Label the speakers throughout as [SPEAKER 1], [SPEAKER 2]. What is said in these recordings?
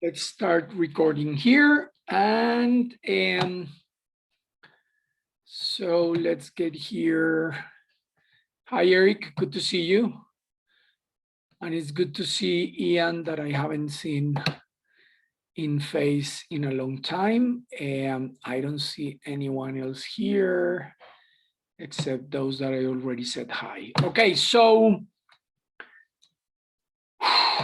[SPEAKER 1] Let's start recording here. And so let's get here. Hi, Eric, good to see you. And it's good to see Ian that I haven't seen in face in a long time. I don't see anyone else here except those that I already said hi. Okay, so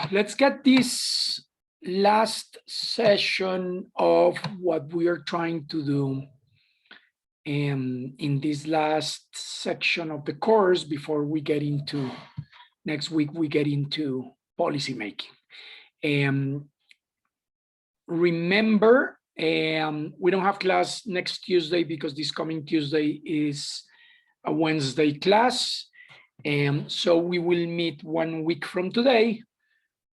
[SPEAKER 1] let's get this last session of what we are trying to do in this last section of the course before we get into next week, we get into policy making. Remember, we don't have class next Tuesday because this coming Tuesday is a Wednesday class. So we will meet 1 week from today,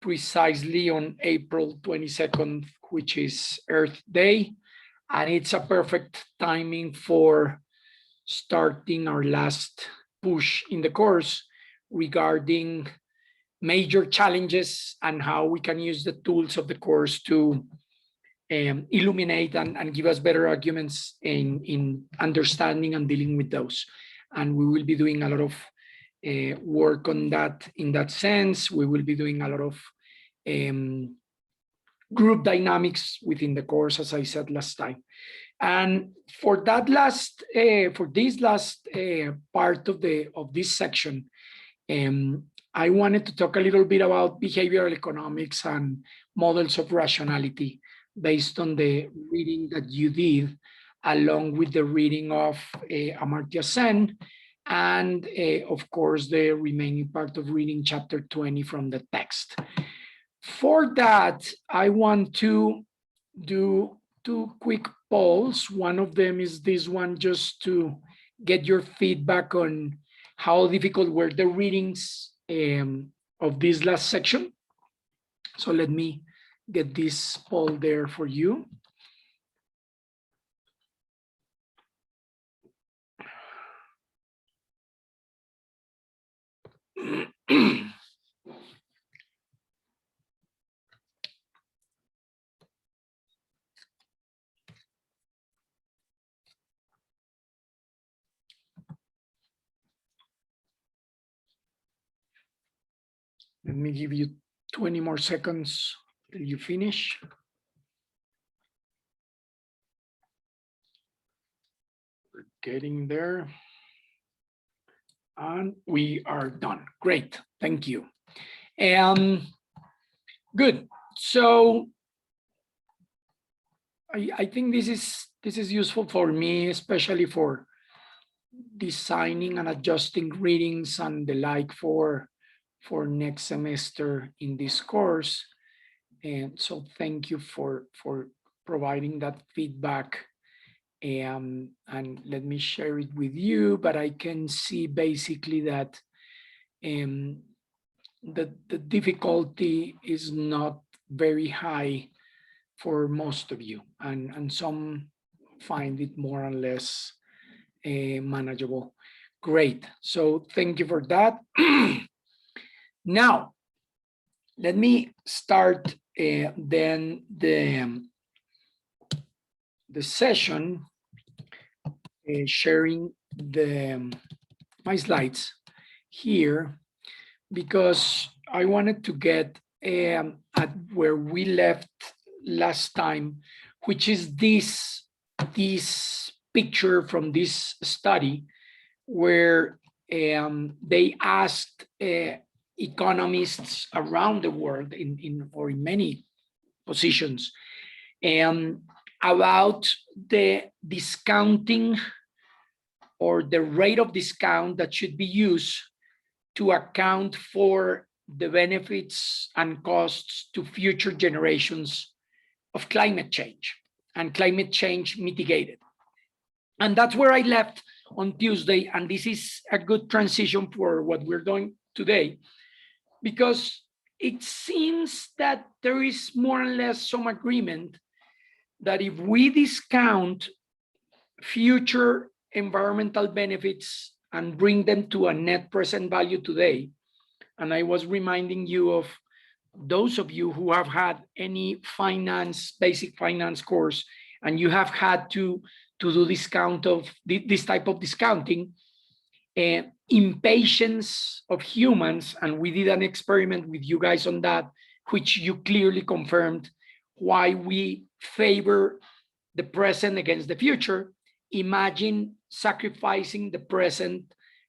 [SPEAKER 1] precisely on April 22nd, which is Earth Day. And it's a perfect timing for starting our last push in the course regarding major challenges and how we can use the tools of the course to illuminate and give us better arguments in understanding and dealing with those. And we will be doing a lot of work on that in that sense. We will be doing a lot of group dynamics within the course, as I said last time. And for that last, for this last part of this section, I wanted to talk a little bit about behavioral economics and models of rationality based on the reading that you did, along with the reading of Amartya Sen, and of course, the remaining part of reading chapter 20 from the text. For that, I want to do 2 quick polls. One of them is this one, just to get your feedback on how difficult were the readings of this last section. So let me get this poll there for you. Let me give you 20 more seconds till you finish. We're getting there. And we are done. Great, thank you. Good. So I think this is useful for me, especially for designing and adjusting readings and the like for next semester in this course. And so thank you for providing that feedback. And let me share it with you, but I can see basically that the difficulty is not very high for most of you, and some find it more or less manageable. Great, so thank you for that. Now, let me start then the session sharing my slides here, because I wanted to get at where we left last time, which is this picture from this study where they asked economists around the world in many positions about the discounting or the rate of discount that should be used to account for the benefits and costs to future generations of climate change and climate change mitigated. And that's where I left on Tuesday. And this is a good transition for what we're doing today, because it seems that there is more or less some agreement that if we discount future environmental benefits and bring them to a net present value today, and I was reminding you of those of you who have had any basic finance course, and you have had to do this type of discounting, impatience of humans, and we did an experiment with you guys on that, which you clearly confirmed why we favor the present against the future. Imagine sacrificing the present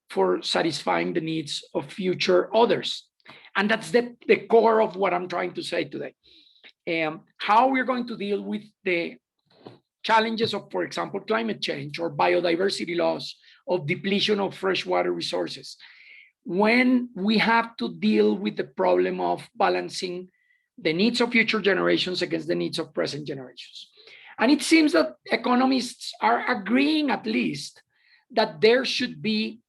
[SPEAKER 1] for satisfying the needs of future others. And that's the core of what I'm trying to say today. How we're going to deal with the challenges of, for example, climate change or biodiversity loss, of depletion of freshwater resources, when we have to deal with the problem of balancing the needs of future generations against the needs of present generations. And it seems that economists are agreeing, at least, that there should be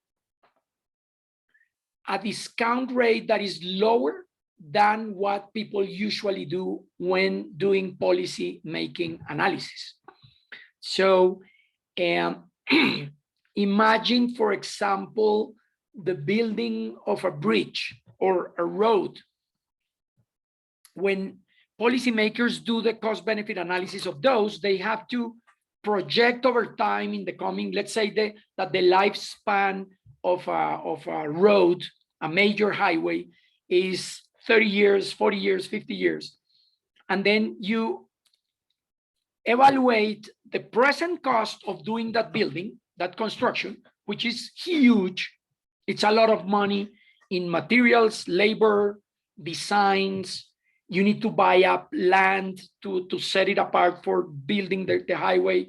[SPEAKER 1] a discount rate that is lower than what people usually do when doing policy making analysis. So imagine, for example, the building of a bridge or a road. When policymakers do the cost benefit analysis of those, they have to project over time in the coming, let's say that the lifespan of a road, a major highway, is 30 years, 40 years, 50 years. And then you evaluate the present cost of doing that building, that construction, which is huge. It's a lot of money in materials, labor, designs. You need to buy up land to set it apart for building the highway.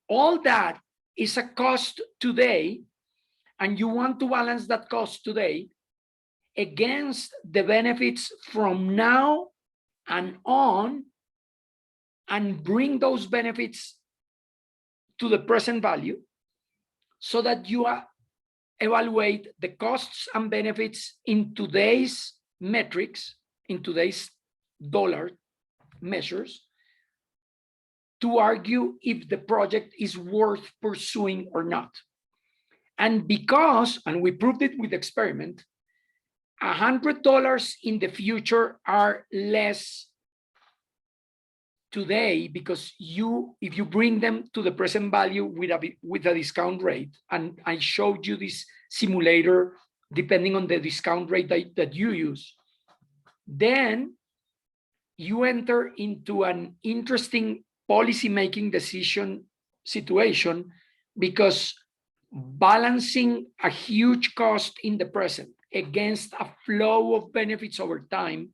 [SPEAKER 1] All that is a cost today, and you want to balance that cost today against the benefits from now and on, and bring those benefits to the present value, so that you evaluate the costs and benefits in today's metrics, in today's dollar measures, to argue if the project is worth pursuing or not. And because, and we proved it with experiment, $100 in the future are less today, because if you bring them to the present value with a discount rate, and I showed you this simulator depending on the discount rate that you use, then you enter into an interesting policy-making decision situation, because balancing a huge cost in the present against a flow of benefits over time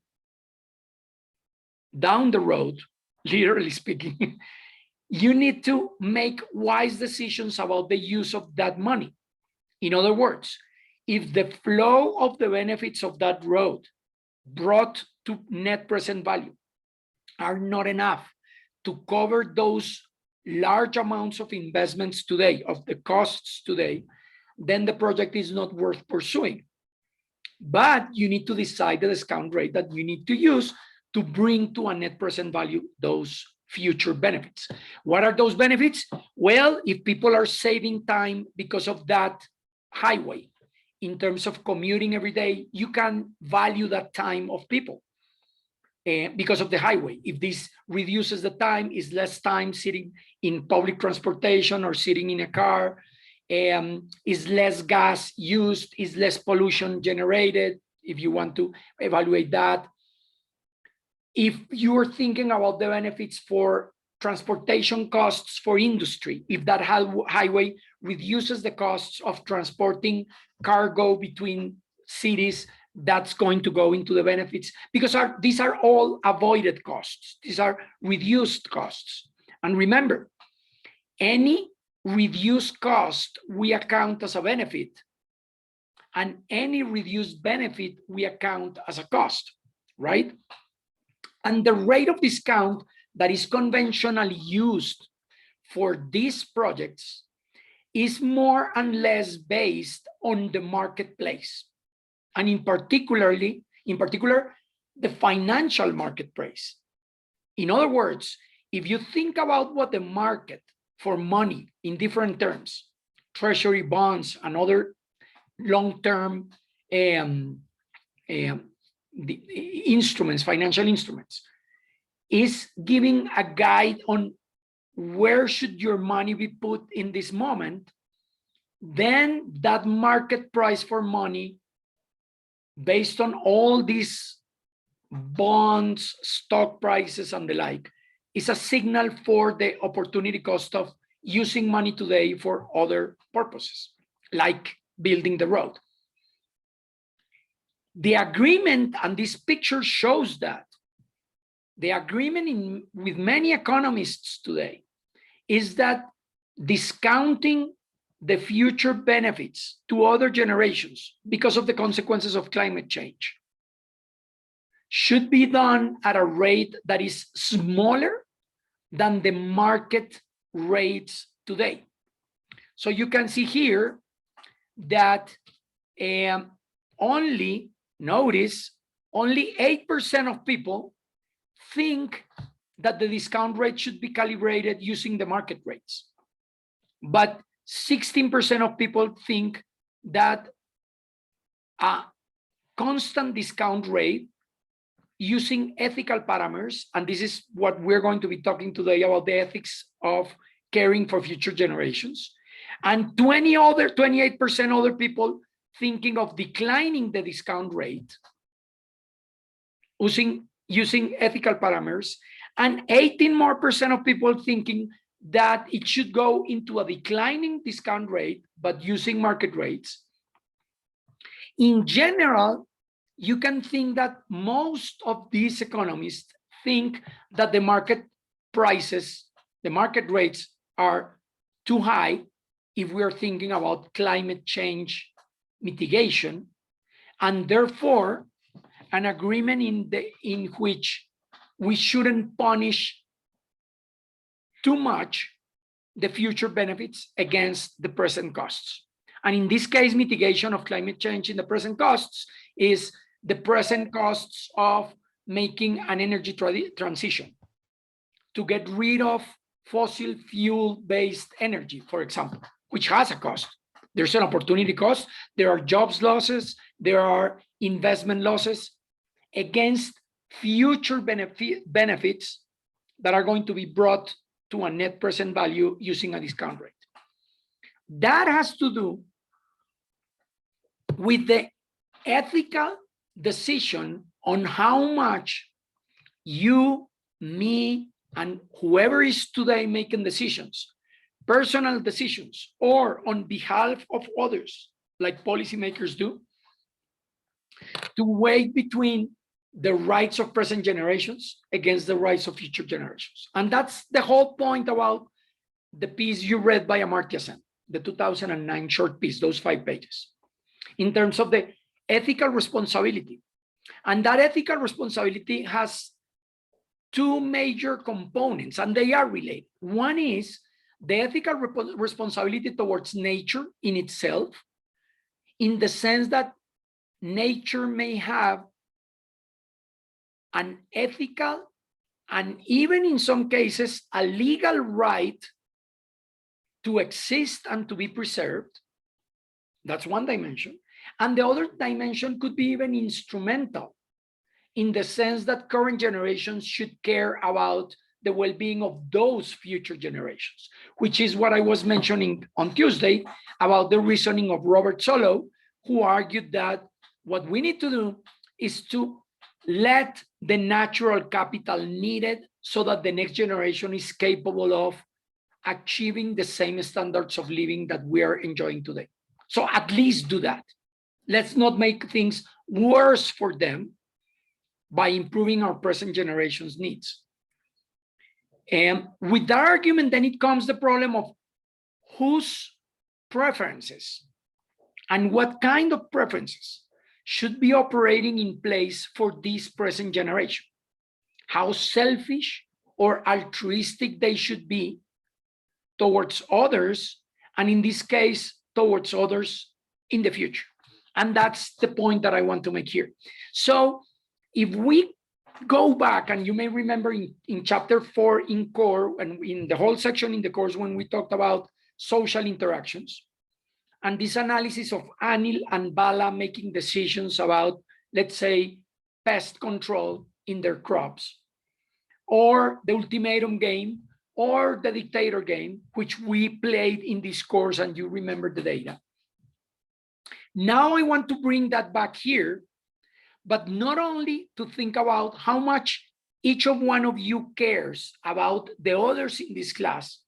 [SPEAKER 1] down the road, literally speaking, you need to make wise decisions about the use of that money. In other words, if the flow of the benefits of that road brought to net present value are not enough to cover those large amounts of investments today, of the costs today, then the project is not worth pursuing. But you need to decide the discount rate that you need to use to bring to a net present value those future benefits. What are those benefits? Well, if people are saving time because of that highway, in terms of commuting every day, you can value that time of people because of the highway. If this reduces the time, is less time sitting in public transportation or sitting in a car, is less gas used, is less pollution generated, if you want to evaluate that. If you're thinking about the benefits for transportation costs for industry, if that highway reduces the costs of transporting cargo between cities, that's going to go into the benefits, because these are all avoided costs. These are reduced costs. And remember, any reduced cost we account as a benefit, and any reduced benefit we account as a cost, right? And the rate of discount that is conventionally used for these projects is more and less based on the marketplace, and in particular, the financial marketplace. In other words, if you think about what the market for money in different terms, treasury bonds and other long-term the instruments, financial instruments, is giving a guide on where should your money be put in this moment, then that market price for money, based on all these bonds, stock prices, and the like, is a signal for the opportunity cost of using money today for other purposes, like building the road. The agreement, and this picture shows that, the agreement with many economists today is that discounting the future benefits to other generations because of the consequences of climate change should be done at a rate that is smaller than the market rates today. So you can see here that only 8% of people think that the discount rate should be calibrated using the market rates. But 16% of people think that a constant discount rate using ethical parameters, and this is what we're going to be talking today about, the ethics of caring for future generations, and 28% other people thinking of declining the discount rate using ethical parameters, and 18% more of people thinking that it should go into a declining discount rate, but using market rates. In general, you can think that most of these economists think that the market prices, the market rates are too high if we're thinking about climate change mitigation, and therefore an agreement in which we shouldn't punish too much the future benefits against the present costs. And in this case, mitigation of climate change in the present costs is the present costs of making an energy transition to get rid of fossil fuel-based energy, for example, which has a cost. There's an opportunity cost, there are jobs losses, there are investment losses against future benefits that are going to be brought to a net present value using a discount rate. That has to do with the ethical decision on how much you, me, and whoever is today making decisions, personal decisions, or on behalf of others, like policymakers do, to weigh between the rights of present generations against the rights of future generations. And that's the whole point about the piece you read by Amartya Sen, the 2009 short piece, those 5 pages, in terms of the ethical responsibility. And that ethical responsibility has 2 major components, and they are related. One is the ethical responsibility towards nature in itself, in the sense that nature may have an ethical and even in some cases a legal right to exist and to be preserved. That's one dimension. And the other dimension could be even instrumental, in the sense that current generations should care about the well-being of those future generations, which is what I was mentioning on Tuesday about the reasoning of Robert Solow, who argued that what we need to do is to let the natural capital needed so that the next generation is capable of achieving the same standards of living that we are enjoying today. So at least do that. Let's not make things worse for them by improving our present generation's needs. And with that argument, then it comes the problem of whose preferences and what kind of preferences should be operating in place for this present generation. How selfish or altruistic they should be towards others, and in this case, towards others in the future. And that's the point that I want to make here. So if we go back, and you may remember in chapter 4 in core, and in the whole section in the course when we talked about social interactions, and this analysis of Anil and Bala making decisions about, let's say, pest control in their crops, or the ultimatum game, or the dictator game, which we played in this course, and you remember the data. Now I want to bring that back here, but not only to think about how much each of one of you cares about the others in this class,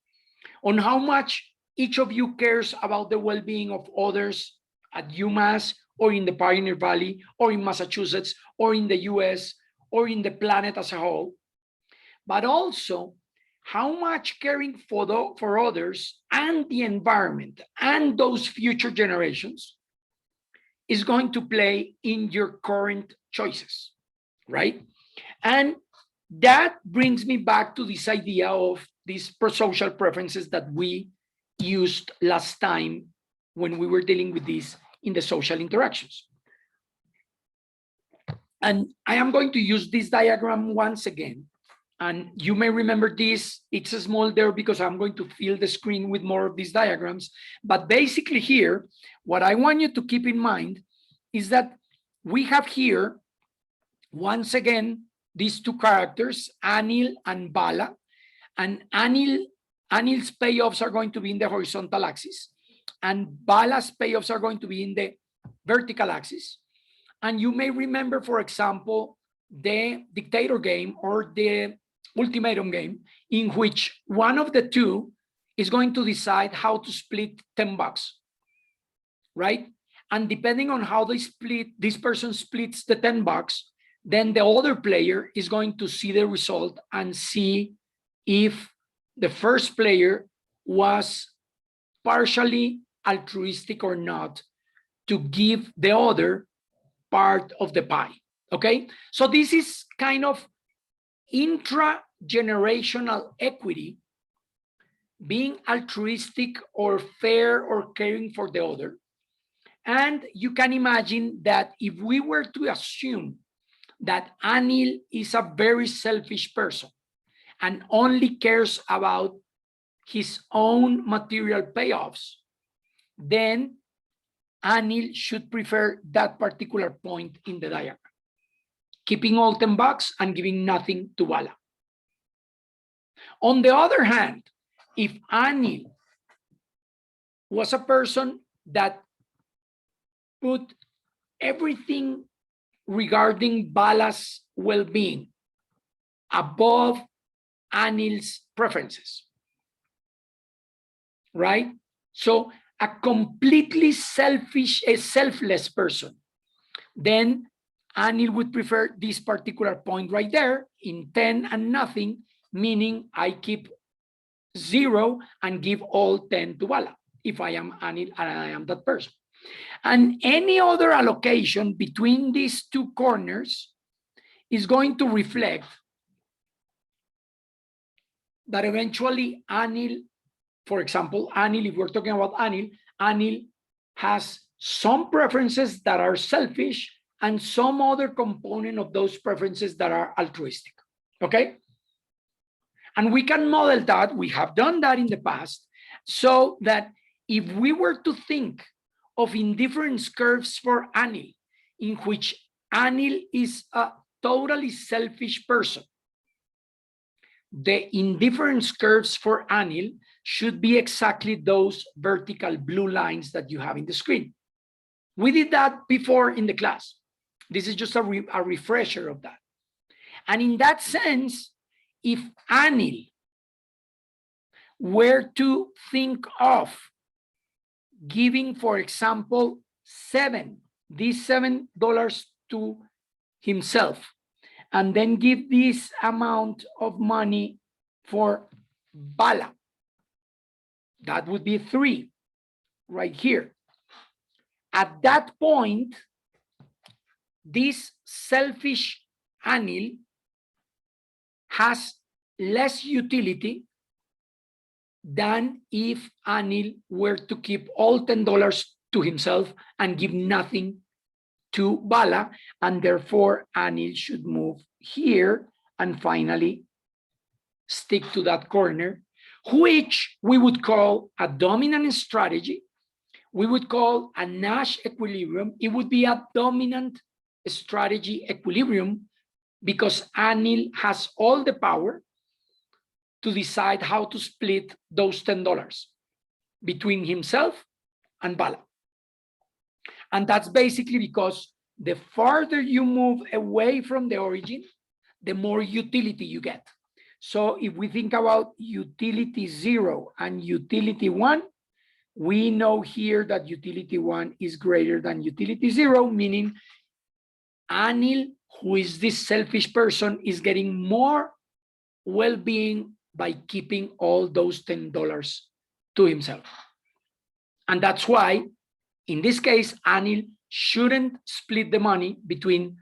[SPEAKER 1] on how much each of you cares about the well-being of others at UMass, or in the Pioneer Valley, or in Massachusetts, or in the US, or in the planet as a whole, but also how much caring for others and the environment and those future generations is going to play in your current choices, right? And that brings me back to this idea of these pro-social preferences that we used last time when we were dealing with this in the social interactions. And I am going to use this diagram once again. And you may remember this, it's small there because I'm going to fill the screen with more of these diagrams. But basically here, what I want you to keep in mind is that we have here, once again, these two characters, Anil and Bala. And Anil's payoffs are going to be in the horizontal axis, and Bala's payoffs are going to be in the vertical axis. And you may remember, for example, the dictator game or the ultimatum game, in which one of the two is going to decide how to split $10, right? And depending on how they split, this person splits the $10, then the other player is going to see the result and see if the first player was partially altruistic or not to give the other part of the pie, okay? So this is kind of intra-generational equity, being altruistic or fair or caring for the other. And you can imagine that if we were to assume that Anil is a very selfish person and only cares about his own material payoffs, then Anil should prefer that particular point in the diagram, keeping all $10 and giving nothing to Bala. On the other hand, if Anil was a person that put everything regarding Bala's well-being above Anil's preferences, right? So a completely selfish, a selfless person, then Anil would prefer this particular point right there in 10 and nothing, meaning I keep 0 and give all 10 to Bala if I am Anil and I am that person. And any other allocation between these two corners is going to reflect that eventually Anil, for example, Anil, if we're talking about Anil, Anil has some preferences that are selfish and some other component of those preferences that are altruistic, okay? And we can model that, we have done that in the past, so that if we were to think of indifference curves for Anil, in which Anil is a totally selfish person, the indifference curves for Anil should be exactly those vertical blue lines that you have in the screen. We did that before in the class. This is just a refresher of that. And in that sense, if Anil were to think of giving, for example, these $7 to himself, and then give this amount of money for Bala, that would be 3 right here. At that point, this selfish Anil has less utility than if Anil were to keep all $10 to himself and give nothing to Bala, and therefore Anil should move here and finally stick to that corner, which we would call a dominant strategy. We would call a Nash equilibrium. It would be a dominant strategy equilibrium because Anil has all the power to decide how to split those $10 between himself and Bala. And that's basically because the farther you move away from the origin, the more utility you get. So if we think about utility 0 and utility 1, we know here that utility 1 is greater than utility 0, meaning Anil, who is this selfish person, is getting more well-being by keeping all those $10 to himself. And that's why, in this case, Anil shouldn't split the money between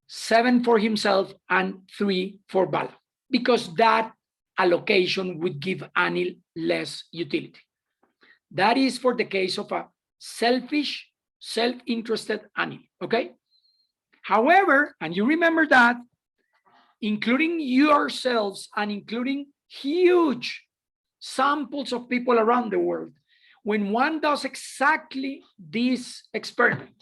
[SPEAKER 1] 7 for himself and 3 for Bala, because that allocation would give Anil less utility. That is for the case of a selfish, self-interested Anil, okay? However, and you remember that, including yourselves and including huge samples of people around the world, when one does exactly this experiment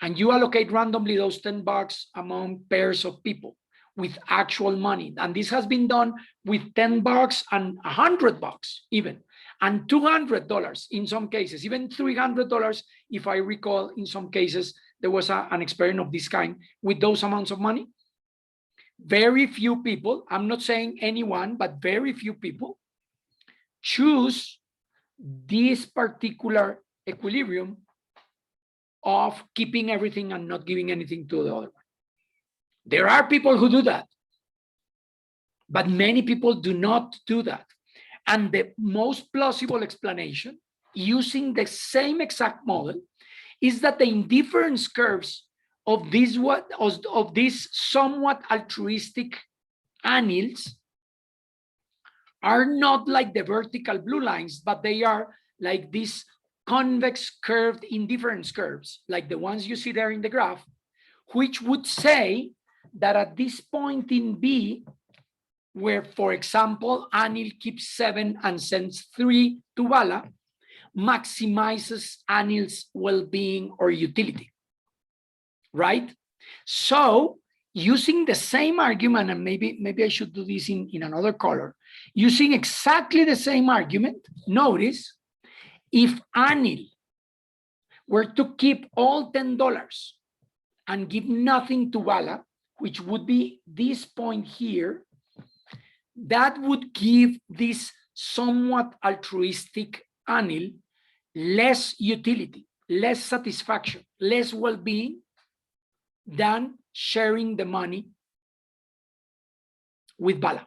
[SPEAKER 1] and you allocate randomly those $10 among pairs of people with actual money, and this has been done with $10 and $100 even, and $200 in some cases, even $300 if I recall. In some cases there was an experiment of this kind with those amounts of money. Very few people, I'm not saying anyone, but very few people choose this particular equilibrium of keeping everything and not giving anything to the other one. There are people who do that, but many people do not do that. And the most plausible explanation, using the same exact model, is that the indifference curves of these somewhat altruistic anils are not like the vertical blue lines, but they are like these convex curved indifference curves, like the ones you see there in the graph, which would say that at this point in B, where, for example, Anil keeps 7 and sends 3 to Bala, maximizes Anil's well-being or utility, right? So using the same argument, and maybe I should do this in another color, using exactly the same argument, notice if Anil were to keep all $10 and give nothing to Bala, which would be this point here, that would give this somewhat altruistic Anil less utility, less satisfaction, less well-being than sharing the money with Bala.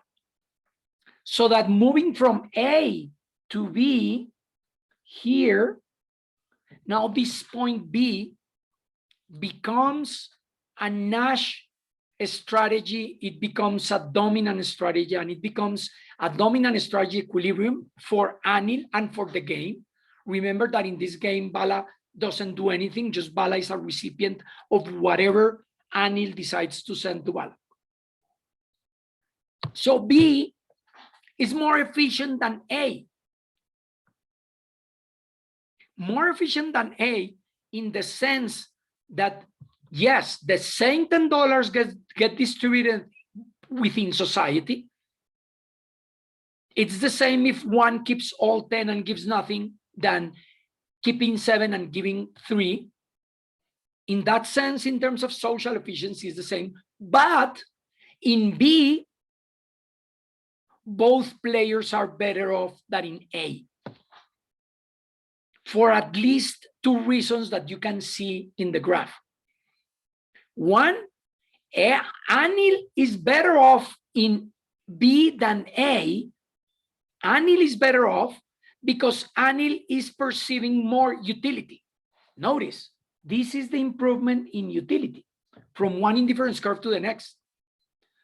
[SPEAKER 1] So that moving from A to B here, now this point B becomes a Nash strategy, it becomes a dominant strategy, and it becomes a dominant strategy equilibrium for Anil and for the game. Remember that in this game, Bala doesn't do anything, just Bala is a recipient of whatever Anil decides to send to Bala. So B is more efficient than A. More efficient than A in the sense that, yes, the same $10 get distributed within society. It's the same if one keeps all 10 and gives nothing than keeping 7 and giving 3. In that sense, in terms of social efficiency, is the same. But in B, both players are better off than in A, for at least 2 reasons that you can see in the graph. One, Anil is better off in B than A. Anil is better off because Anil is perceiving more utility. Notice, this is the improvement in utility from one indifference curve to the next.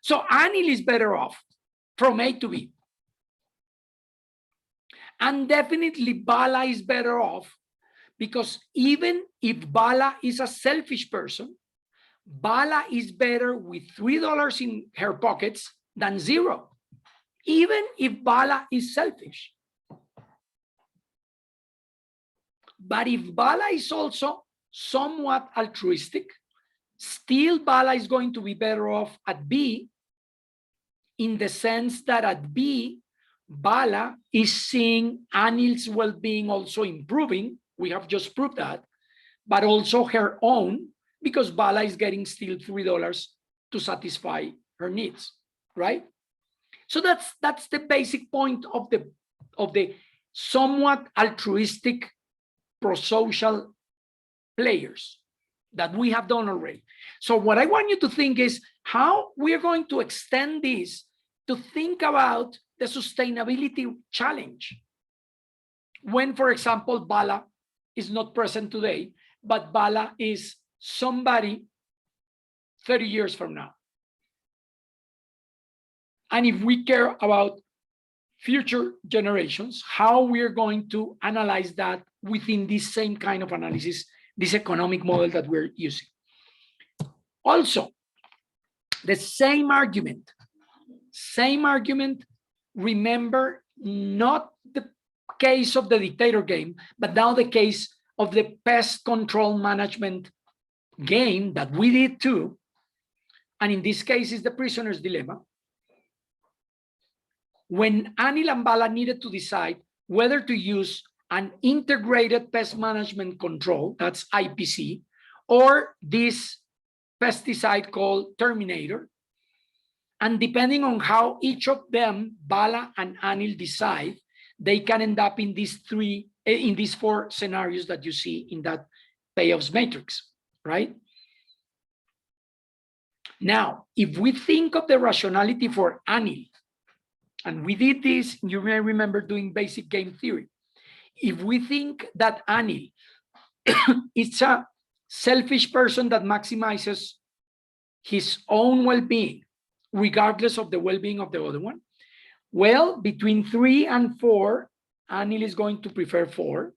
[SPEAKER 1] So Anil is better off from A to B. And definitely Bala is better off because even if Bala is a selfish person, Bala is better with $3 in her pockets than 0, even if Bala is selfish. But if Bala is also somewhat altruistic. Still, Bala is going to be better off at B, in the sense that at B, Bala is seeing Anil's well-being also improving. We have just proved that, but also her own, because Bala is getting still $3 to satisfy her needs, right? So that's the basic point of the somewhat altruistic pro-social players that we have done already. So what I want you to think is how we are going to extend this to think about the sustainability challenge. When, for example, Bala is not present today, but Bala is somebody 30 years from now. And if we care about future generations, how we are going to analyze that within this same kind of analysis, this economic model that we're using. Also, the same argument, remember, not the case of the dictator game, but now the case of the pest control management game that we did too. And in this case is the prisoner's dilemma. When Anil and Bala needed to decide whether to use an integrated pest management control, that's IPC, or this pesticide called Terminator, and depending on how each of them, Bala and Anil, decide, they can end up in these four scenarios that you see in that payoffs matrix, right? Now, if we think of the rationality for Anil, and we did this, you may remember doing basic game theory. If we think that Anil is a selfish person that maximizes his own well-being, regardless of the well-being of the other one, well, between 3 and 4, Anil is going to prefer 4.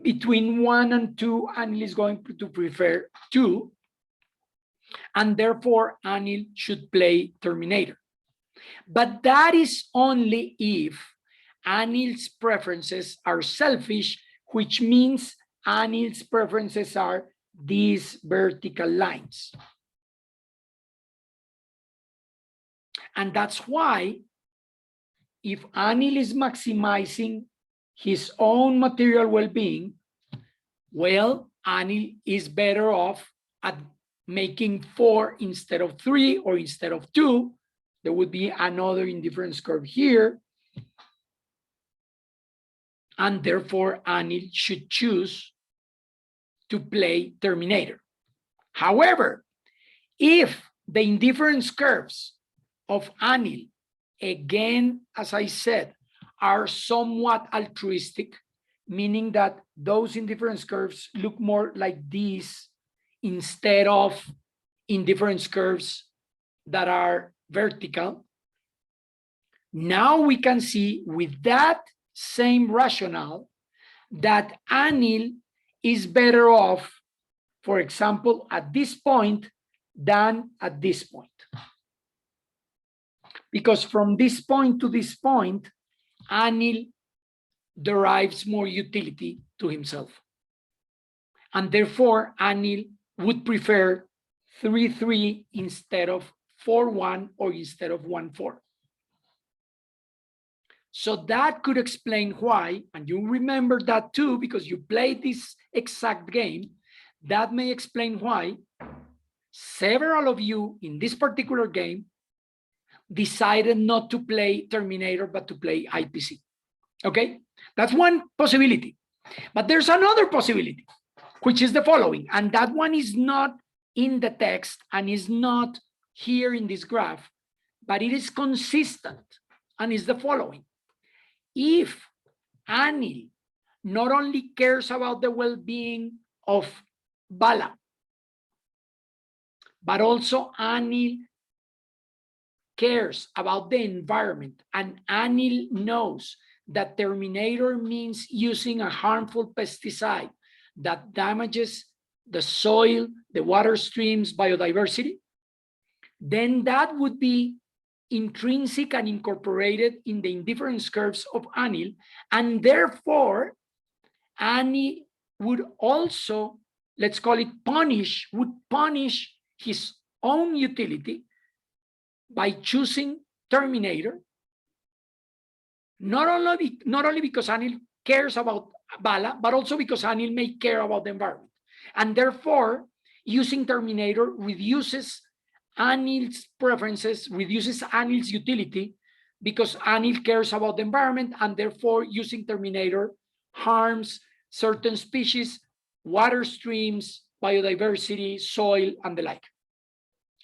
[SPEAKER 1] Between 1 and 2, Anil is going to prefer 2. And therefore, Anil should play Terminator. But that is only if Anil's preferences are selfish, which means Anil's preferences are these vertical lines. And that's why if Anil is maximizing his own material well-being, well, Anil is better off at making 4 instead of 3 or instead of 2. There would be another indifference curve here. And therefore, Anil should choose to play Terminator. However, if the indifference curves of Anil, again, as I said, are somewhat altruistic, meaning that those indifference curves look more like these instead of indifference curves that are vertical. Now we can see with that same rationale that Anil is better off, for example, at this point than at this point. Because from this point to this point, Anil derives more utility to himself. And therefore, Anil would prefer 3-3 instead of 4-1 or instead of 1-4. So that could explain why, and you remember that too, because you played this exact game, that may explain why several of you in this particular game decided not to play Terminator, but to play IPC. Okay, that's one possibility. But there's another possibility, which is the following, and that one is not in the text and is not here in this graph, but it is consistent and is the following. If Anil not only cares about the well-being of Bala, but also Anil cares about the environment, and Anil knows that Terminator means using a harmful pesticide that damages the soil, the water streams, biodiversity, then that would be intrinsic and incorporated in the indifference curves of Anil, and therefore Anil would also let's call it punish, would punish his own utility by choosing Terminator, not only because Anil cares about Bala, but also because Anil may care about the environment. And therefore, using Terminator reduces Anil's preferences, reduces Anil's utility, because Anil cares about the environment, and therefore using Terminator harms certain species, water streams, biodiversity, soil, and the like.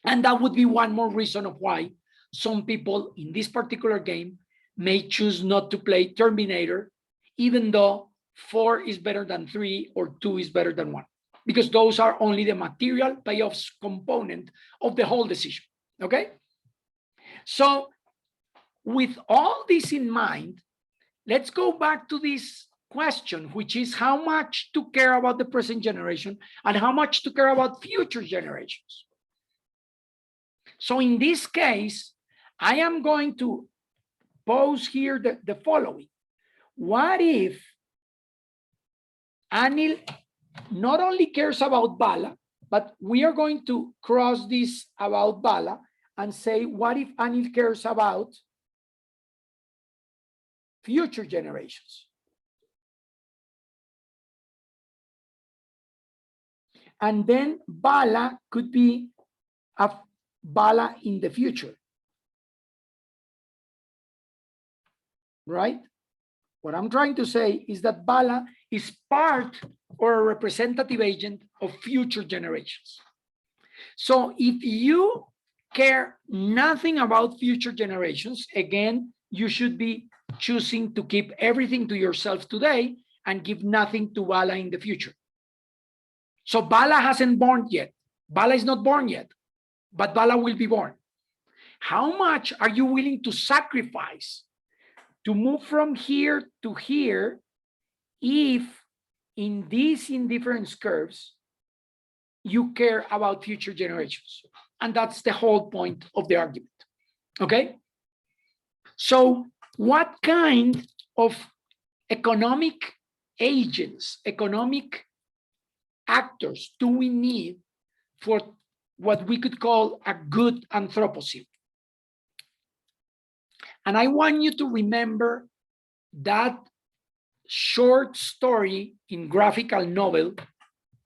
[SPEAKER 1] And that would be one more reason of why some people in this particular game may choose not to play Terminator, even though 4 is better than 3 or 2 is better than 1, because those are only the material payoffs component of the whole decision. Okay? So with all this in mind, let's go back to this question, which is how much to care about the present generation and how much to care about future generations. So in this case, I am going to pose here the following. What if Anil not only cares about Bala, but we are going to cross this about Bala and say, what if Anil cares about future generations? And then Bala could be a Bala in the future, right? What I'm trying to say is that Bala is part or a representative agent of future generations. So if you care nothing about future generations, again, you should be choosing to keep everything to yourself today and give nothing to Bala in the future. So Bala hasn't born yet. Bala is not born yet, but Bala will be born. How much are you willing to sacrifice to move from here to here if in these indifference curves you care about future generations? And that's the whole point of the argument. Okay? So what kind of economic agents, economic actors do we need for what we could call a good anthropocene? And I want you to remember that short story in graphical novel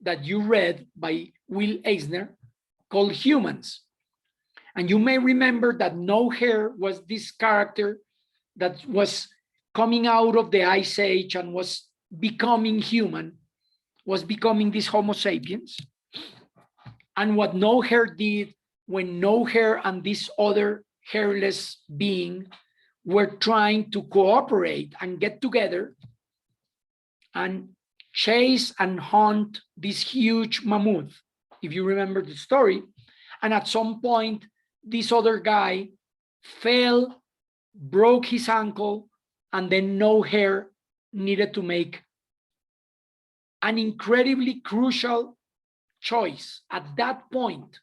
[SPEAKER 1] that you read by Will Eisner called Humans. And you may remember that No Hair was this character that was coming out of the Ice Age and was becoming human, was becoming this Homo sapiens. And what No Hair did when No Hair and this other hairless being were trying to cooperate and get together and chase and hunt this huge mammoth, if you remember the story. And at some point, this other guy fell, broke his ankle, and then No Hair needed to make an incredibly crucial choice at that point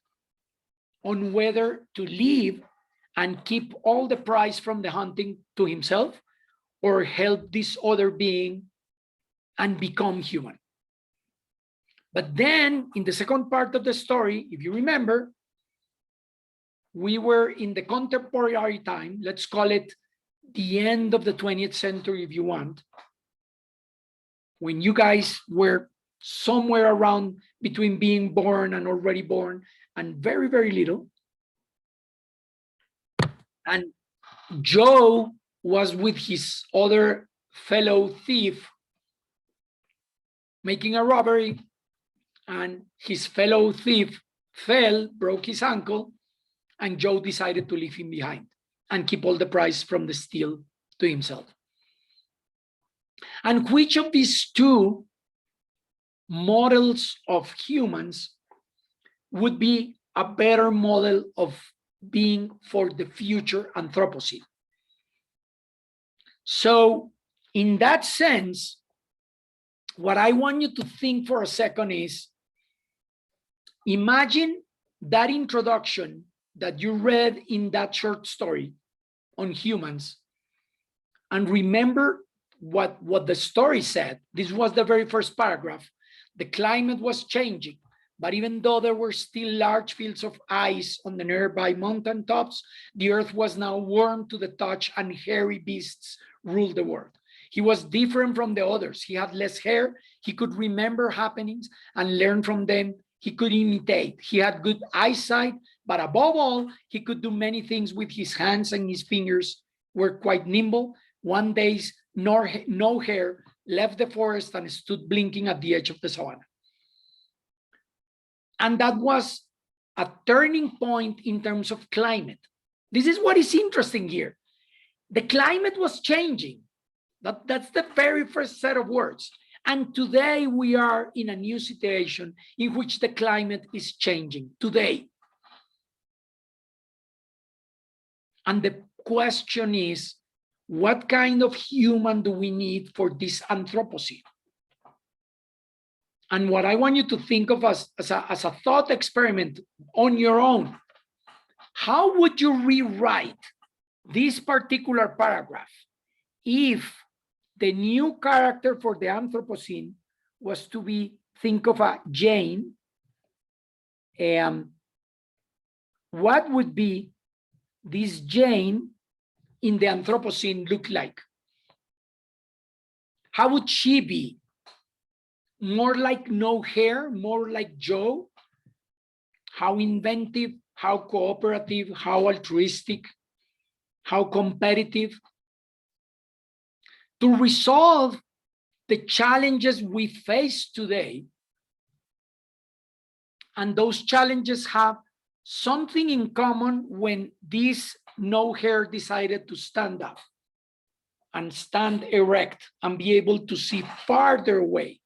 [SPEAKER 1] on whether to leave and keep all the prize from the hunting to himself or help this other being and become human. But then in the second part of the story, if you remember, we were in the contemporary time, let's call it the end of the 20th century if you want, when you guys were somewhere around between being born and already born and very, very little. And Joe was with his other fellow thief making a robbery, and his fellow thief fell, broke his ankle, and Joe decided to leave him behind and keep all the prize from the steal to himself. And which of these two models of humans would be a better model of being for the future Anthropocene? So in that sense, what I want you to think for a second is, imagine that introduction that you read in that short story on humans, and remember what the story said. This was the very first paragraph. The climate was changing, but even though there were still large fields of ice on the nearby mountain tops, the earth was now warm to the touch and hairy beasts ruled the world. He was different from the others. He had less hair. He could remember happenings and learn from them. He could imitate. He had good eyesight, but above all, he could do many things with his hands, and his fingers were quite nimble. One day, no hair left the forest and stood blinking at the edge of the savanna. And that was a turning point in terms of climate. This is what is interesting here. The climate was changing. That's the very first set of words. And today we are in a new situation in which the climate is changing today. And the question is, what kind of human do we need for this Anthropocene? And what I want you to think of as a thought experiment on your own, how would you rewrite this particular paragraph if the new character for the Anthropocene was to be, think of a Jane, what would be this Jane in the Anthropocene look like? How would she be? More like no hair, more like Joe? How inventive, how cooperative, how altruistic, how competitive? To resolve the challenges we face today, and those challenges have something in common when this no hair decided to stand up and stand erect and be able to see farther away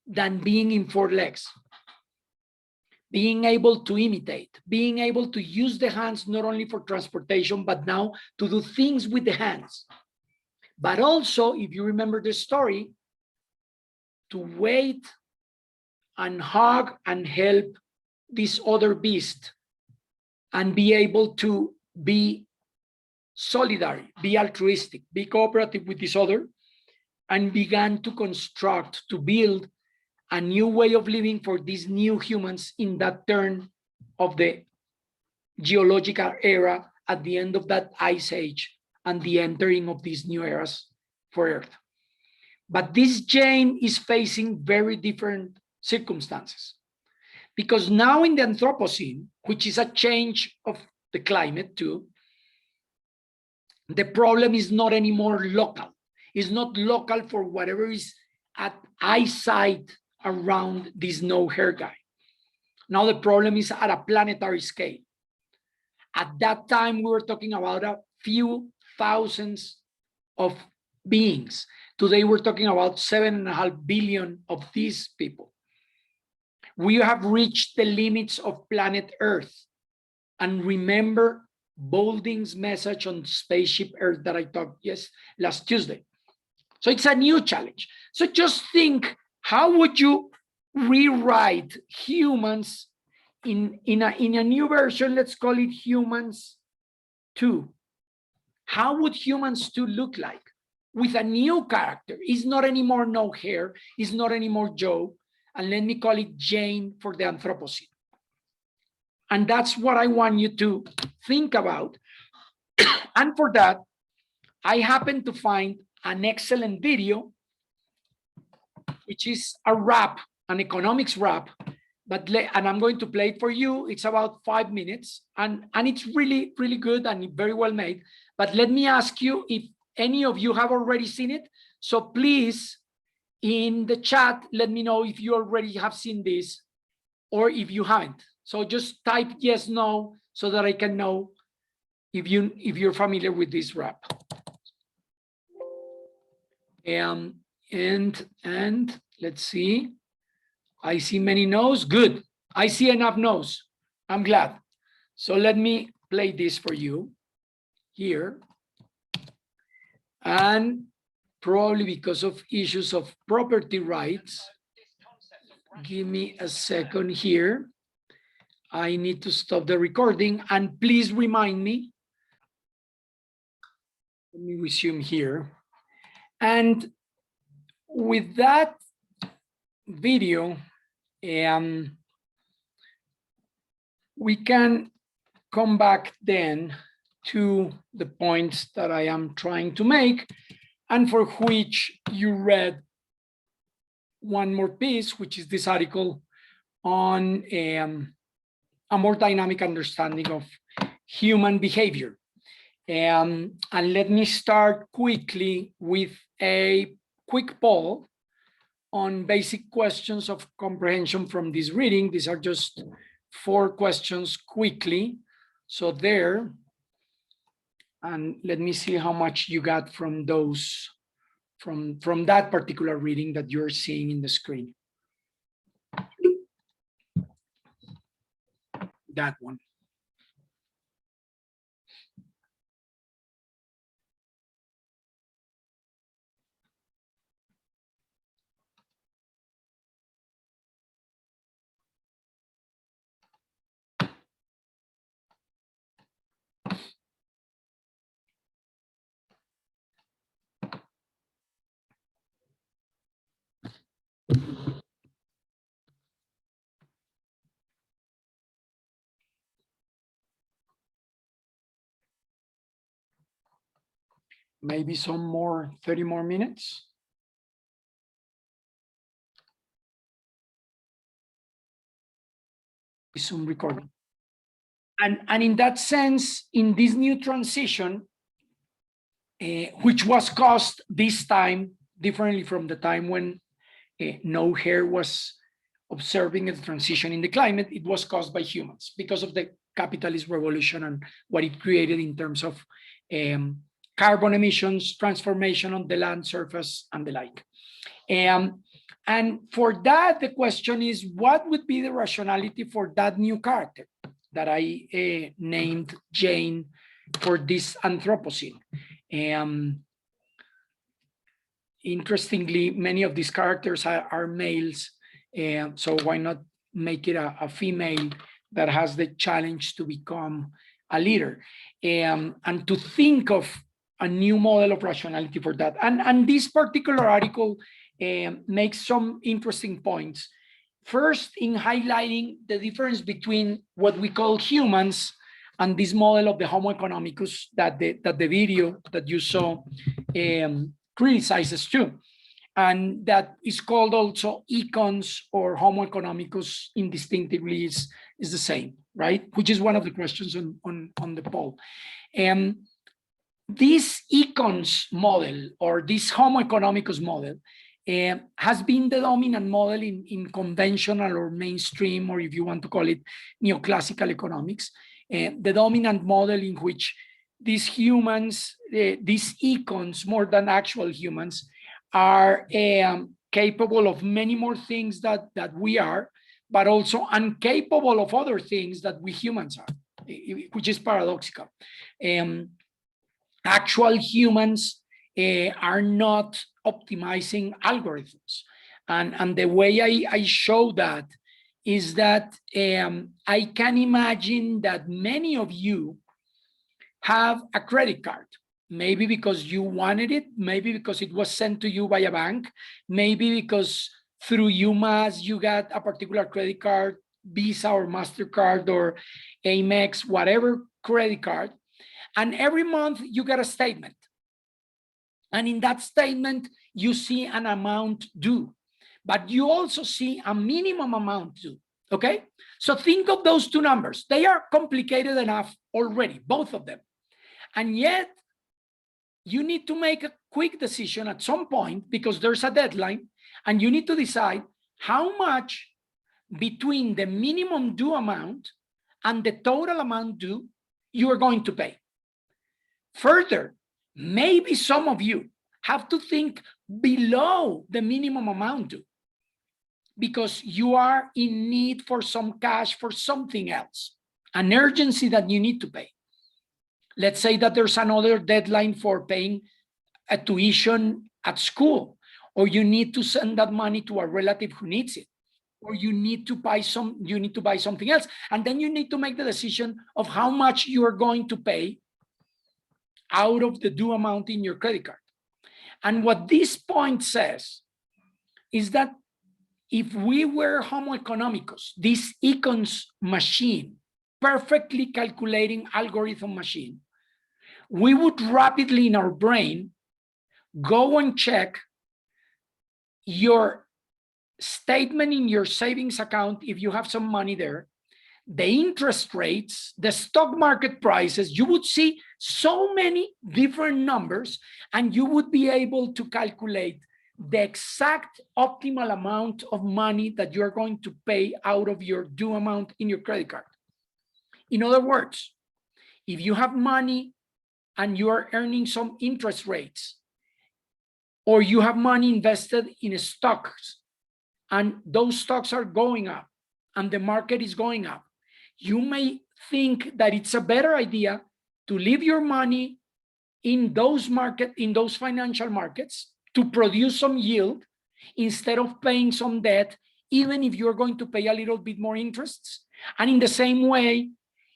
[SPEAKER 1] than being in four legs. Being able to imitate, being able to use the hands not only for transportation, but now to do things with the hands. But also, if you remember the story, to wait and hug and help this other beast and be able to be solidary, be altruistic, be cooperative with this other, and began to construct, to build a new way of living for these new humans in that turn of the geological era at the end of that ice age and the entering of these new eras for Earth. But this Jane is facing very different circumstances, because now in the Anthropocene, which is a change of the climate too, the problem is not anymore local. It's not local for whatever is at eyesight around this no hair guy. Now the problem is at a planetary scale. At that time, we were talking about a few thousands of beings. Today, we're talking about 7.5 billion of these people. We have reached the limits of planet Earth. And remember Boulding's message on Spaceship Earth that I talked last Tuesday. So it's a new challenge. So just think, how would you rewrite humans in a new version? Let's call it Humans 2. How would Humans 2 look like with a new character? It's not anymore no hair, it's not anymore Joe, and let me call it Jane for the Anthropocene. And that's what I want you to think about. And for that, I happen to find an excellent video, which is a rap, an economics rap, and I'm going to play it for you. It's about 5 minutes, and it's really, really good and very well made. But let me ask you if any of you have already seen it. So please, in the chat, let me know if you already have seen this or if you haven't. So just type yes, no, so that I can know if you're familiar with this rap. And let's see. I see many no's. Good. I see enough no's. I'm glad. So let me play this for you here. And probably because of issues of property rights, give me a second here. I need to stop the recording, and please remind me. Let me resume here. And with that, video, we can come back then to the points that I am trying to make, and for which you read one more piece, which is this article on a more dynamic understanding of human behavior. And let me start quickly with a quick poll on basic questions of comprehension from this reading. These are just 4 questions quickly. So there, and let me see how much you got from those, from that particular reading that you're seeing in the screen. That one. Maybe some more, 30 more minutes. Resume recording. And in that sense, in this new transition, which was caused this time differently from the time when no hair was observing a transition in the climate, it was caused by humans because of the capitalist revolution and what it created in terms of carbon emissions, transformation on the land surface, and the like. And for that, the question is, what would be the rationality for that new character that I named Jane for this Anthropocene? Interestingly, many of these characters are males, so why not make it a female that has the challenge to become a leader, and to think of a new model of rationality for that. And this particular article makes some interesting points. First, in highlighting the difference between what we call humans and this model of the Homo economicus that the video that you saw criticizes too. And that is called also econs, or Homo economicus indistinctively is the same, right? Which is one of the questions on the poll. This econs model, or this Homo economicus model, has been the dominant model in conventional or mainstream, or if you want to call it neoclassical economics, the dominant model in which these humans, these econs, more than actual humans, are capable of many more things that we are, but also incapable of other things that we humans are, which is paradoxical. Actual humans are not optimizing algorithms. And the way I show that is that I can imagine that many of you have a credit card, maybe because you wanted it, maybe because it was sent to you by a bank, maybe because through UMass you got a particular credit card, Visa or MasterCard or Amex, whatever credit card. And every month you get a statement. And in that statement, you see an amount due, but you also see a minimum amount due, okay? So think of those two numbers. They are complicated enough already, both of them. And yet, you need to make a quick decision at some point because there's a deadline, and you need to decide how much between the minimum due amount and the total amount due you are going to pay. Further, maybe some of you have to think below the minimum amount due because you are in need for some cash for something else, an urgency that you need to pay. Let's say that there's another deadline for paying a tuition at school, or you need to send that money to a relative who needs it, or you need to buy something else, and then you need to make the decision of how much you are going to pay out of the due amount in your credit card. And what this point says is that if we were Homo economicus, this Econ's machine, perfectly calculating algorithm machine, we would rapidly in our brain go and check your statement in your savings account if you have some money there, the interest rates, the stock market prices. You would see so many different numbers, and you would be able to calculate the exact optimal amount of money that you're going to pay out of your due amount in your credit card. In other words, if you have money and you are earning some interest rates, or you have money invested in stocks and those stocks are going up and the market is going up, you may think that it's a better idea to leave your money in those financial markets to produce some yield instead of paying some debt, even if you're going to pay a little bit more interests. And in the same way,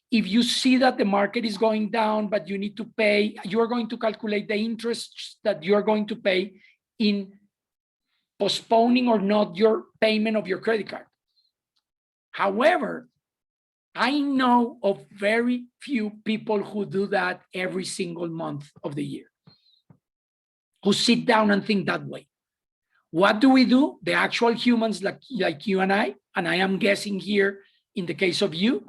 [SPEAKER 1] if you see that the market is going down, but you need to pay, you're going to calculate the interests that you're going to pay in postponing or not your payment of your credit card. However, I know of very few people who do that every single month of the year, who sit down and think that way. What do we do? The actual humans like you and I am guessing here in the case of you,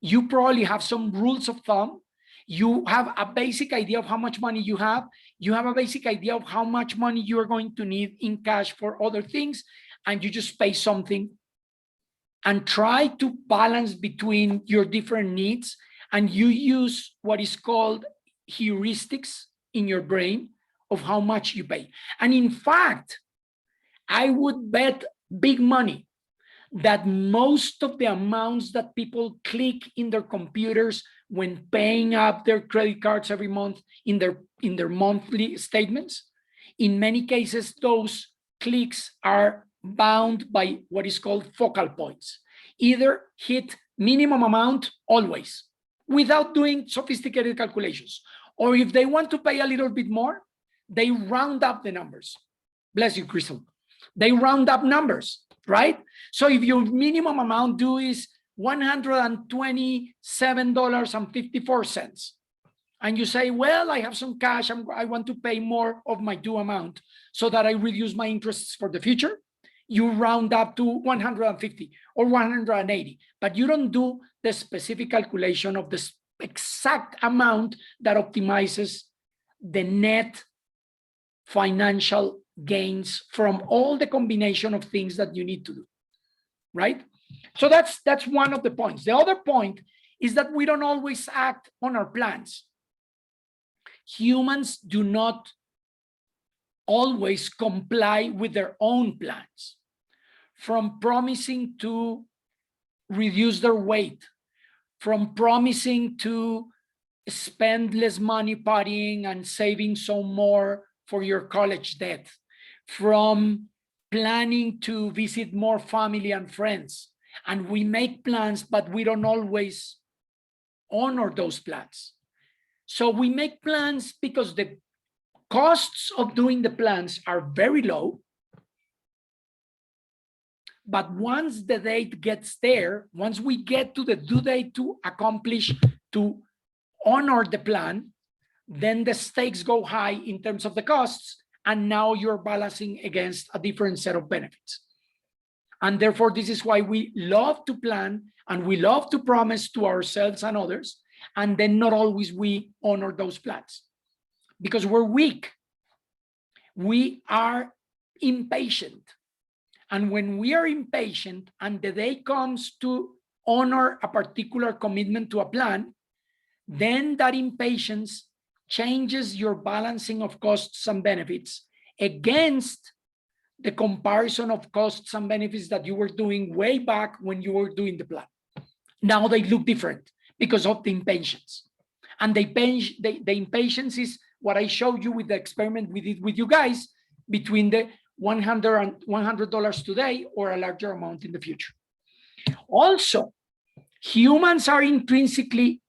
[SPEAKER 1] you probably have some rules of thumb. You have a basic idea of how much money you have. You have a basic idea of how much money you are going to need in cash for other things, and you just pay something and try to balance between your different needs, and you use what is called heuristics in your brain of how much you pay. And in fact, I would bet big money that most of the amounts that people click in their computers when paying up their credit cards every month in their monthly statements, in many cases, those clicks are bound by what is called focal points. Either hit minimum amount always without doing sophisticated calculations, or if they want to pay a little bit more, they round up the numbers. Bless you, Crystal. They round up numbers, right? So if your minimum amount due is $127.54, and you say, well, I have some cash, I want to pay more of my due amount so that I reduce my interests for the future, you round up to 150 or 180, but you don't do the specific calculation of the exact amount that optimizes the net financial gains from all the combination of things that you need to do, right? So that's one of the points. The other point is that we don't always act on our plans. Humans do not always comply with their own plans. From promising to reduce their weight, from promising to spend less money partying and saving some more for your college debt, from planning to visit more family and friends. And we make plans, but we don't always honor those plans. So we make plans because the costs of doing the plans are very low. But once the date gets there, once we get to the due date to accomplish, to honor the plan, then the stakes go high in terms of the costs, and now you're balancing against a different set of benefits. And therefore, this is why we love to plan and we love to promise to ourselves and others, and then not always we honor those plans because we're weak. We are impatient. And when we are impatient and the day comes to honor a particular commitment to a plan, then that impatience changes your balancing of costs and benefits against the comparison of costs and benefits that you were doing way back when you were doing the plan. Now they look different because of the impatience. And the impatience is what I showed you with the experiment we did with you guys between the $100 today or a larger amount in the future. Also, humans are intrinsically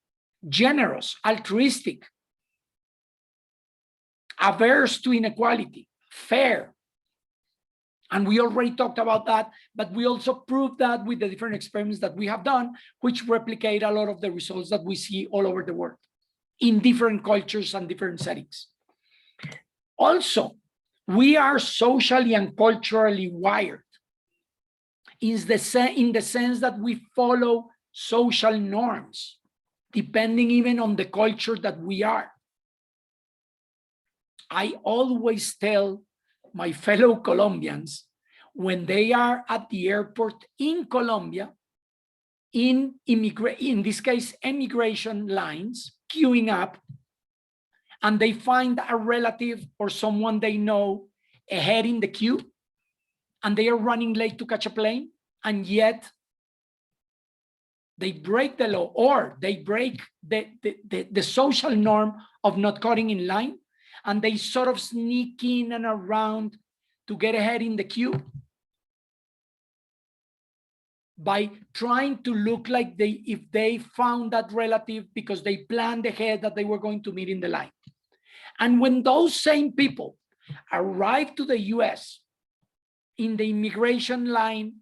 [SPEAKER 1] generous, altruistic, averse to inequality, fair. And we already talked about that, but we also proved that with the different experiments that we have done, which replicate a lot of the results that we see all over the world in different cultures and different settings. Also, we are socially and culturally wired in the sense that we follow social norms, depending even on the culture that we are. I always tell my fellow Colombians, when they are at the airport in Colombia, in this case, immigration lines, queuing up, and they find a relative or someone they know ahead in the queue, and they are running late to catch a plane, and yet they break the law, or they break the social norm of not cutting in line, and they sort of sneak in and around to get ahead in the queue by trying to look like if they found that relative because they planned ahead that they were going to meet in the line. And when those same people arrive to the US in the immigration line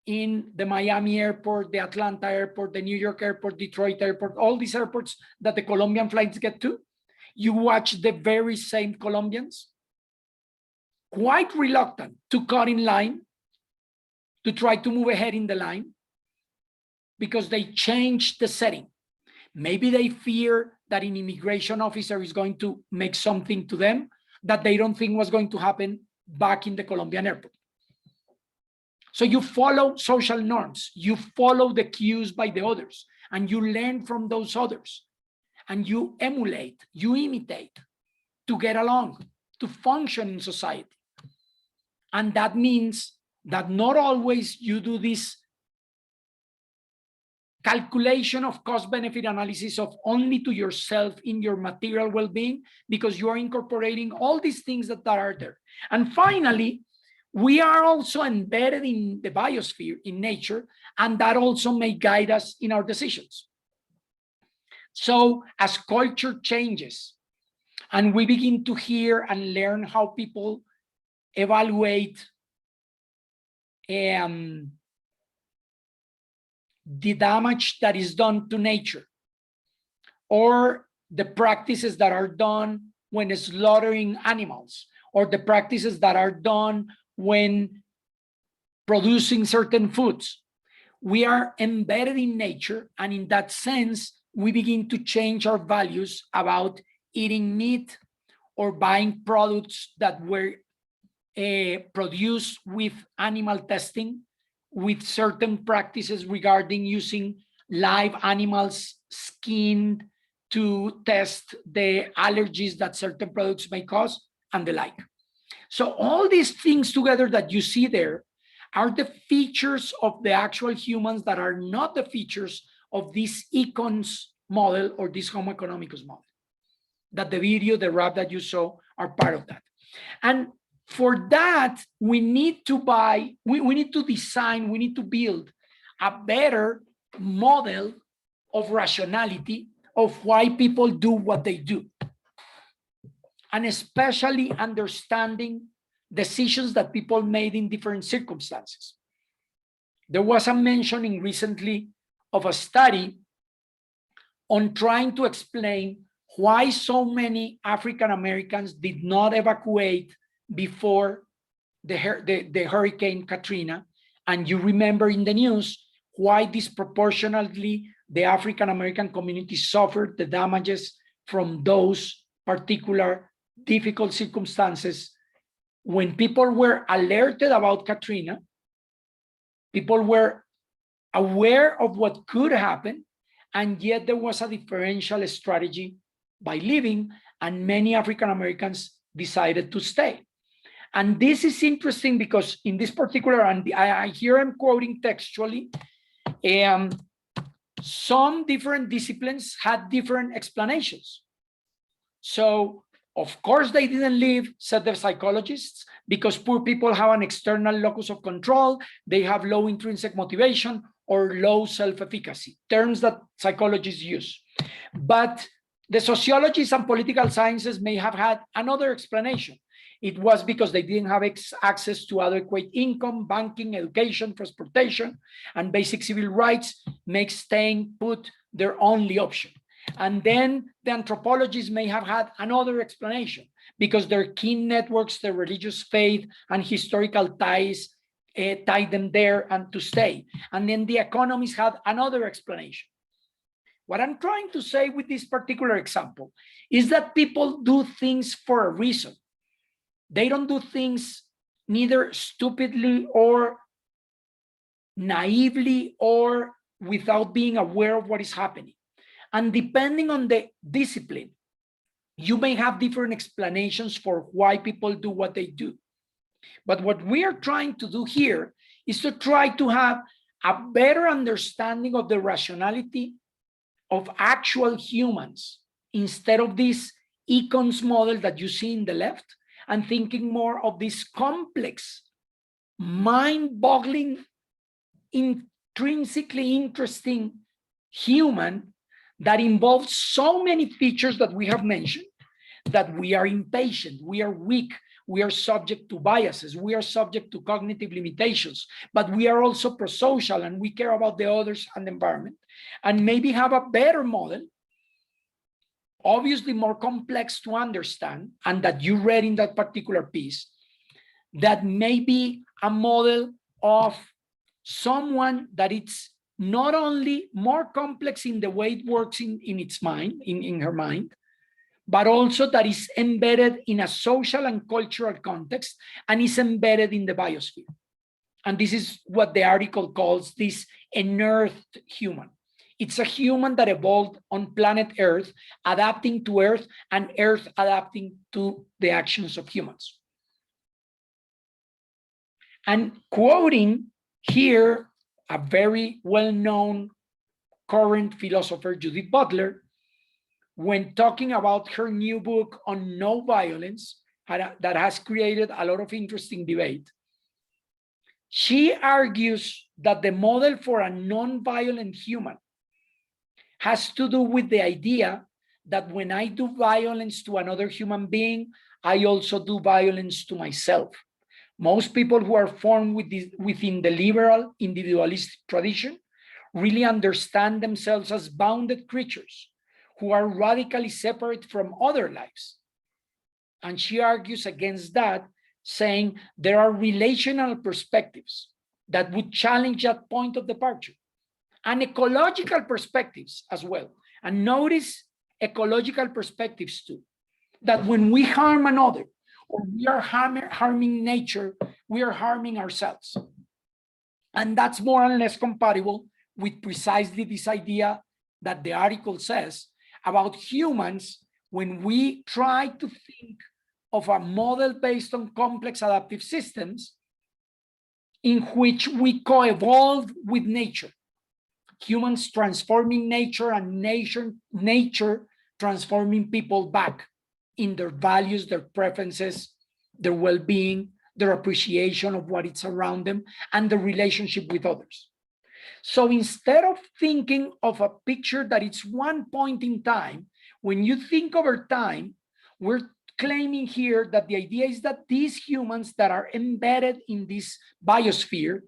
[SPEAKER 1] in the Miami airport, the Atlanta airport, the New York airport, Detroit airport, all these airports that the Colombian flights get to, you watch the very same Colombians quite reluctant to cut in line, to try to move ahead in the line, because they changed the setting. Maybe they fear that an immigration officer is going to make something to them that they don't think was going to happen back in the Colombian airport. So you follow social norms, you follow the cues by the others, and you learn from those others, and you emulate, you imitate to get along, to function in society. And that means that not always you do this calculation of cost-benefit analysis of only to yourself in your material well-being, because you are incorporating all these things that are there. And finally, we are also embedded in the biosphere, in nature, and that also may guide us in our decisions. So as culture changes and we begin to hear and learn how people evaluate the damage that is done to nature, or the practices that are done when slaughtering animals, or the practices that are done when producing certain foods, we are embedded in nature, and in that sense, we begin to change our values about eating meat or buying products that were produced with animal testing, with certain practices regarding using live animals' skin to test the allergies that certain products may cause, and the like. So all these things together that you see there are the features of the actual humans that are not the features of this ECON's model or this Homo economicus model. That the video, the rap that you saw are part of that. And for that, we need to design, we need to build a better model of rationality of why people do what they do. And especially understanding decisions that people made in different circumstances. There was a mentioning recently of a study on trying to explain why so many African Americans did not evacuate before the Hurricane Katrina. And you remember in the news why disproportionately the African American community suffered the damages from those particular difficult circumstances. When people were alerted about Katrina, people were aware of what could happen, and yet there was a differential strategy by leaving, and many African Americans decided to stay. And this is interesting because in this particular, and I here I'm quoting textually, some different disciplines had different explanations. So of course they didn't leave, said the psychologists, because poor people have an external locus of control, they have low intrinsic motivation or low self-efficacy, terms that psychologists use. But the sociologists and political sciences may have had another explanation. It was because they didn't have access to adequate income, banking, education, transportation, and basic civil rights make staying put their only option. And then the anthropologists may have had another explanation because their kin networks, their religious faith, and historical ties tied them there and to stay. And then the economists had another explanation. What I'm trying to say with this particular example is that people do things for a reason. They don't do things neither stupidly or naively or without being aware of what is happening. And depending on the discipline, you may have different explanations for why people do what they do. But what we are trying to do here is to try to have a better understanding of the rationality of actual humans instead of this econs model that you see in the left, and thinking more of this complex, mind-boggling, intrinsically interesting human that involves so many features that we have mentioned, that we are impatient, we are weak, we are subject to biases, we are subject to cognitive limitations, but we are also pro-social and we care about the others and the environment, and maybe have a better model, obviously more complex to understand, and that you read in that particular piece, that may be a model of someone that it's not only more complex in the way it works in its mind, in her mind, but also that is embedded in a social and cultural context and is embedded in the biosphere. And this is what the article calls this unearthed human. It's a human that evolved on planet Earth, adapting to Earth, and Earth adapting to the actions of humans. And quoting here a very well-known current philosopher, Judith Butler, when talking about her new book on no violence, that has created a lot of interesting debate. She argues that the model for a non-violent human has to do with the idea that when I do violence to another human being, I also do violence to myself. Most people who are formed within the liberal individualistic tradition really understand themselves as bounded creatures who are radically separate from other lives. And she argues against that, saying there are relational perspectives that would challenge that point of departure, and ecological perspectives as well. And notice ecological perspectives too, that when we harm another, or we are harming nature, we are harming ourselves. And that's more or less compatible with precisely this idea that the article says about humans when we try to think of a model based on complex adaptive systems in which we co-evolve with nature. Humans transforming nature and nature transforming people back in their values, their preferences, their well-being, their appreciation of what is around them, and the relationship with others. So instead of thinking of a picture that it's one point in time, when you think over time, we're claiming here that the idea is that these humans that are embedded in this biosphere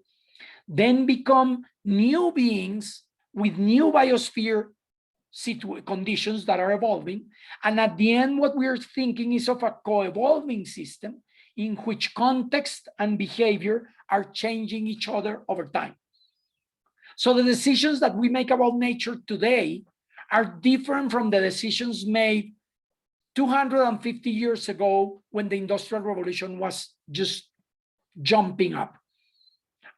[SPEAKER 1] then become new beings with new biosphere conditions that are evolving. And at the end, what we're thinking is of a co-evolving system in which context and behavior are changing each other over time. So the decisions that we make about nature today are different from the decisions made 250 years ago when the Industrial Revolution was just jumping up.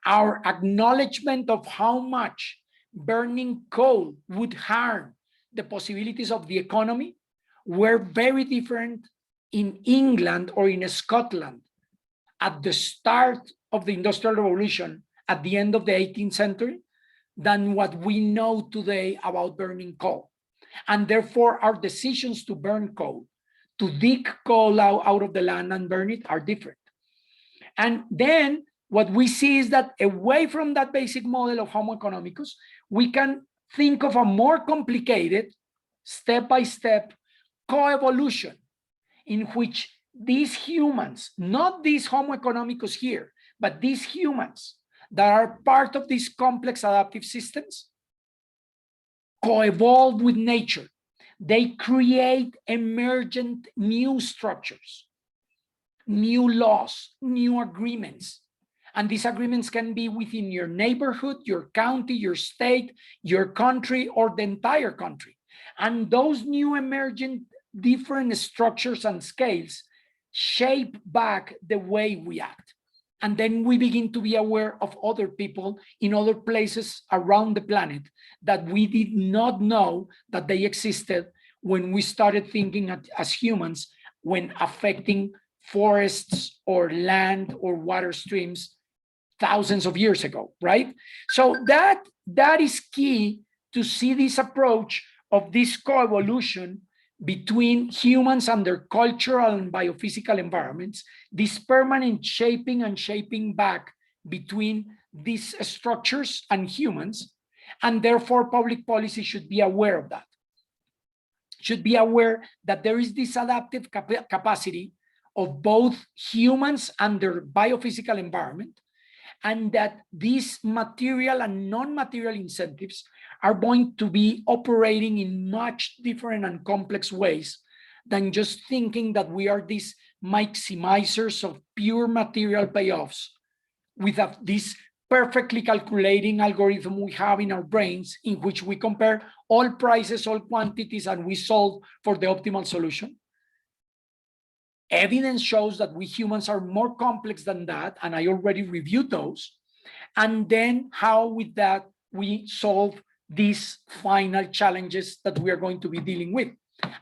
[SPEAKER 1] Our acknowledgement of how much burning coal would harm the possibilities of the economy were very different in England or in Scotland at the start of the Industrial Revolution at the end of the 18th century than what we know today about burning coal. And therefore, our decisions to burn coal, to dig coal out of the land and burn it, are different. And then what we see is that away from that basic model of Homo economicus, we can think of a more complicated, step-by-step co-evolution in which these humans, not these Homo economicus here, but these humans that are part of these complex adaptive systems, co-evolve with nature. They create emergent new structures, new laws, new agreements. And these agreements can be within your neighborhood, your county, your state, your country, or the entire country. And those new emergent different structures and scales shape back the way we act. And then we begin to be aware of other people in other places around the planet that we did not know that they existed when we started thinking as humans when affecting forests or land or water streams thousands of years ago, right? So that is key to see this approach of this coevolution between humans and their cultural and biophysical environments, this permanent shaping and shaping back between these structures and humans, and therefore public policy should be aware of that. Should be aware that there is this adaptive capacity of both humans and their biophysical environment, and that these material and non-material incentives are going to be operating in much different and complex ways than just thinking that we are these maximizers of pure material payoffs with this perfectly calculating algorithm we have in our brains in which we compare all prices, all quantities, and we solve for the optimal solution. Evidence shows that we humans are more complex than that, and I already reviewed those. And then how with that we solve these final challenges that we are going to be dealing with.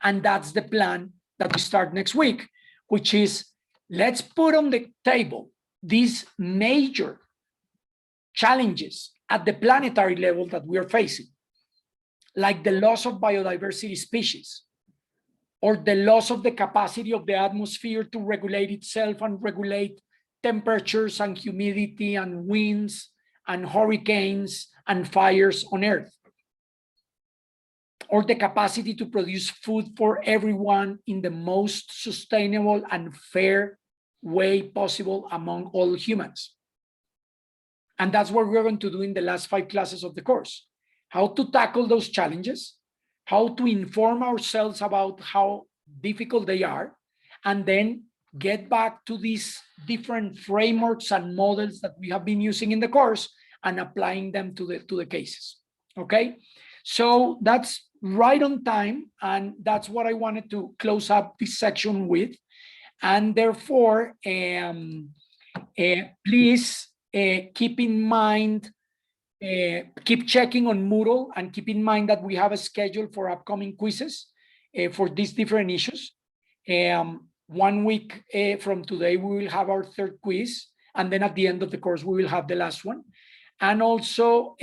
[SPEAKER 1] And that's the plan that we start next week, which is let's put on the table these major challenges at the planetary level that we are facing, like the loss of biodiversity species, or the loss of the capacity of the atmosphere to regulate itself and regulate temperatures and humidity and winds and hurricanes and fires on Earth, or the capacity to produce food for everyone in the most sustainable and fair way possible among all humans. And that's what we're going to do in the last 5 classes of the course. How to tackle those challenges, how to inform ourselves about how difficult they are, and then get back to these different frameworks and models that we have been using in the course and applying them to the cases. Okay, so that's right on time, and that's what I wanted to close up this section with. And therefore, please keep in mind, keep checking on Moodle, and keep in mind that we have a schedule for upcoming quizzes for these different issues. 1 week from today, we will have our 3rd quiz, and then at the end of the course, we will have the last one. And also,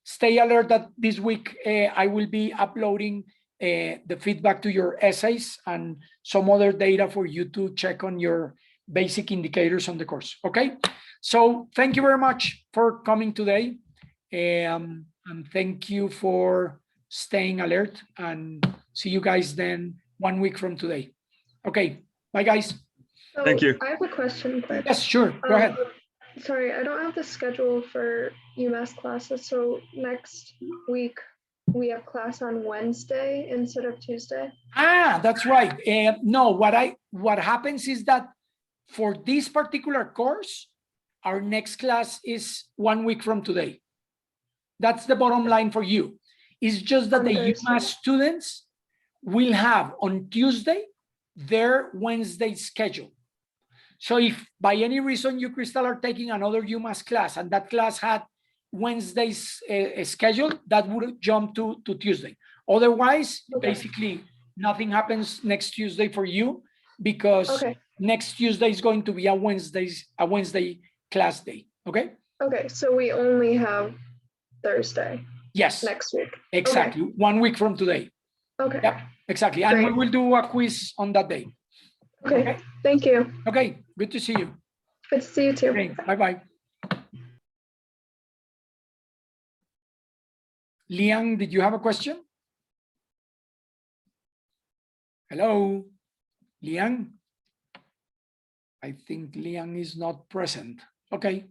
[SPEAKER 1] stay alert that this week I will be uploading the feedback to your essays and some other data for you to check on your basic indicators on the course. Okay, so thank you very much for coming today, and thank you for staying alert, and see you guys then 1 week from today. Okay, bye guys.
[SPEAKER 2] So
[SPEAKER 3] Thank you.
[SPEAKER 2] I have a question quick.
[SPEAKER 1] Yes, sure, go ahead.
[SPEAKER 2] Sorry, I don't have the schedule for UMass classes. So next week we have class on Wednesday instead of Tuesday.
[SPEAKER 1] Ah, that's right. No, what happens is that for this particular course, our next class is 1 week from today. That's the bottom line for you. It's just that
[SPEAKER 2] On
[SPEAKER 1] the
[SPEAKER 2] Thursday.
[SPEAKER 1] UMass students will have on Tuesday their Wednesday schedule. So if by any reason you, Crystal, are taking another UMass class and that class had Wednesday's schedule, that would jump to Tuesday. Otherwise,
[SPEAKER 2] Okay.
[SPEAKER 1] basically nothing happens next Tuesday for you, because next Tuesday is going to be a Wednesday class day. Okay.
[SPEAKER 2] Okay, so we only have Thursday.
[SPEAKER 1] Yes.
[SPEAKER 2] Next week.
[SPEAKER 1] Exactly. Okay. 1 week from today.
[SPEAKER 2] Okay.
[SPEAKER 1] Yep. Exactly. And
[SPEAKER 2] Great.
[SPEAKER 1] we will do a quiz on that day.
[SPEAKER 2] Okay. Thank you.
[SPEAKER 1] Okay. Good to see you.
[SPEAKER 2] Good to see you too.
[SPEAKER 1] Okay. Bye-bye. Liang, did you have a question? Hello, Liang? I think Liang is not present. Okay.